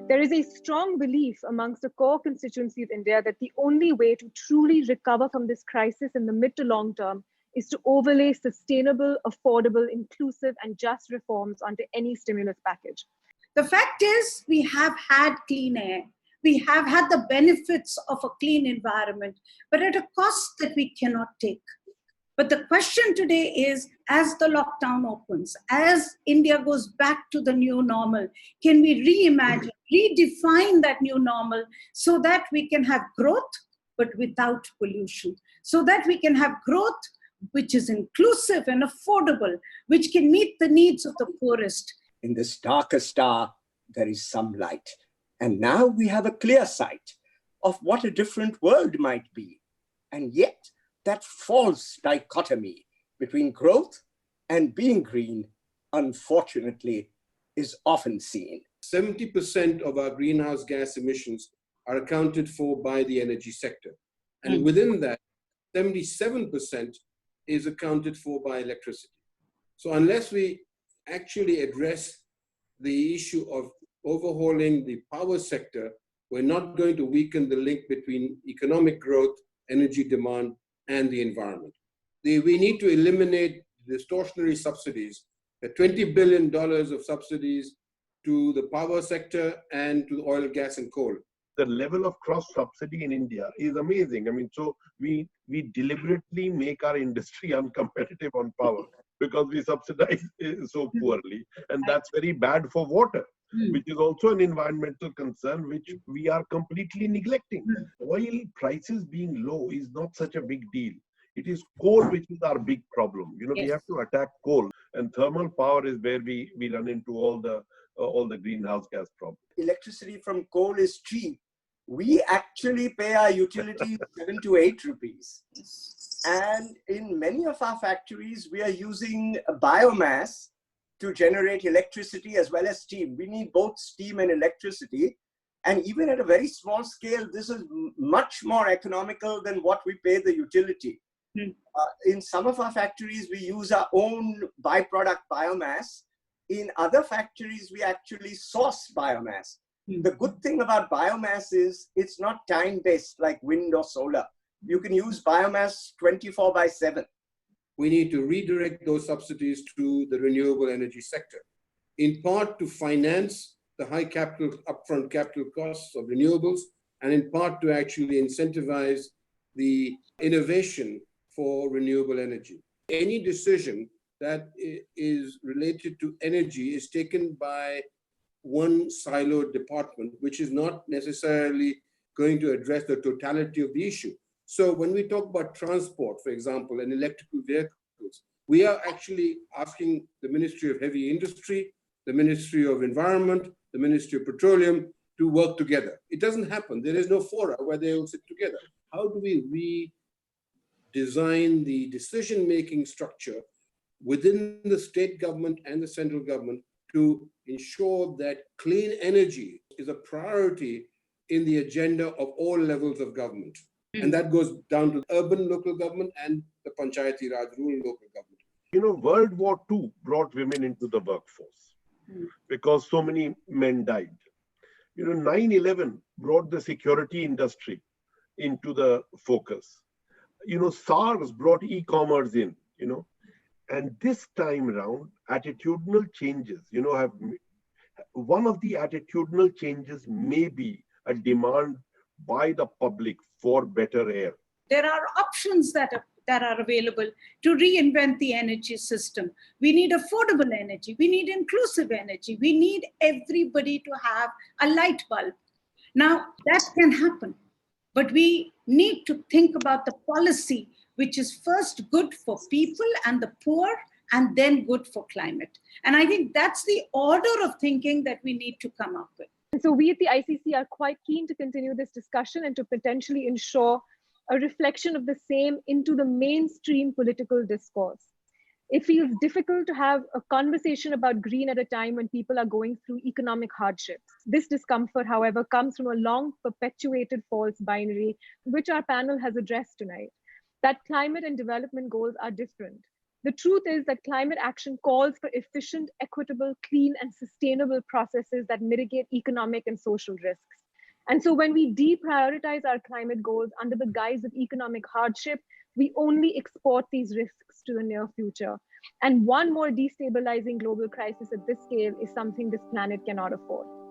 There is a strong belief amongst the core constituency of India that the only way to truly recover from this crisis in the mid to long term is to overlay sustainable, affordable, inclusive, and just reforms onto any stimulus package. The fact is, we have had clean air. We have had the benefits of a clean environment, but at a cost that we cannot take. But the question today is, as the lockdown opens, as India goes back to the new normal, can we reimagine, redefine that new normal so that we can have growth, but without pollution? So that we can have growth which is inclusive and affordable, which can meet the needs of the poorest. In this darkest hour, there is some light. And now we have a clear sight of what a different world might be. And yet, that false dichotomy between growth and being green, unfortunately, is often seen. 70% of our greenhouse gas emissions are accounted for by the energy sector. And within that, 77% is accounted for by electricity. So unless we actually address the issue of overhauling the power sector, we're not going to weaken the link between economic growth, energy demand, and the environment. We need to eliminate distortionary subsidies, the $20 billion of subsidies to the power sector and to oil, gas, and coal. The level of cross-subsidy in India is amazing. I mean, so we deliberately make our industry uncompetitive on power because we subsidize so poorly. And that's very bad for water, which is also an environmental concern, which we are completely neglecting. Oil prices being low is not such a big deal. It is coal which is our big problem. You know, we have to attack coal, and thermal power is where we run into all the greenhouse gas problems. Electricity from coal is cheap. We actually pay our utilities 7 to 8 rupees. And in many of our factories, we are using biomass to generate electricity as well as steam. We need both steam and electricity. And even at a very small scale, this is much more economical than what we pay the utility. In some of our factories, we use our own byproduct biomass. In other factories, we actually source biomass. The good thing about biomass is it's not time-based like wind or solar. You can use biomass 24/7. We need to redirect those subsidies to the renewable energy sector, in part to finance the high upfront capital costs of renewables, and in part to actually incentivize the innovation for renewable energy. Any decision that is related to energy is taken by one siloed department, which is not necessarily going to address the totality of the issue. So when we talk about transport, for example, and electrical vehicles, we are actually asking the Ministry of Heavy Industry, the Ministry of Environment, the Ministry of Petroleum to work together. It doesn't happen. There is no fora where they will sit together. How do we redesign the decision-making structure within the state government and the central government to ensure that clean energy is a priority in the agenda of all levels of government? And that goes down to urban local government and the Panchayati Raj, rural local government. You know, World War II brought women into the workforce because so many men died. You know, 9/11 brought the security industry into the focus. You know, SARS brought e-commerce in, you know, and this time around, attitudinal changes, you know, one of the attitudinal changes may be a demand by the public for better air. There are options that are available to reinvent the energy system. We need affordable energy. We need inclusive energy. We need everybody to have a light bulb. Now, that can happen, but we need to think about the policy which is first good for people and the poor, and then good for climate. And I think that's the order of thinking that we need to come up with. And so we at the ICC are quite keen to continue this discussion and to potentially ensure a reflection of the same into the mainstream political discourse. It feels difficult to have a conversation about green at a time when people are going through economic hardships. This discomfort, however, comes from a long perpetuated false binary, which our panel has addressed tonight, that climate and development goals are different. The truth is that climate action calls for efficient, equitable, clean, and sustainable processes that mitigate economic and social risks. And so when we deprioritize our climate goals under the guise of economic hardship, we only export these risks to the near future. And one more destabilizing global crisis at this scale is something this planet cannot afford.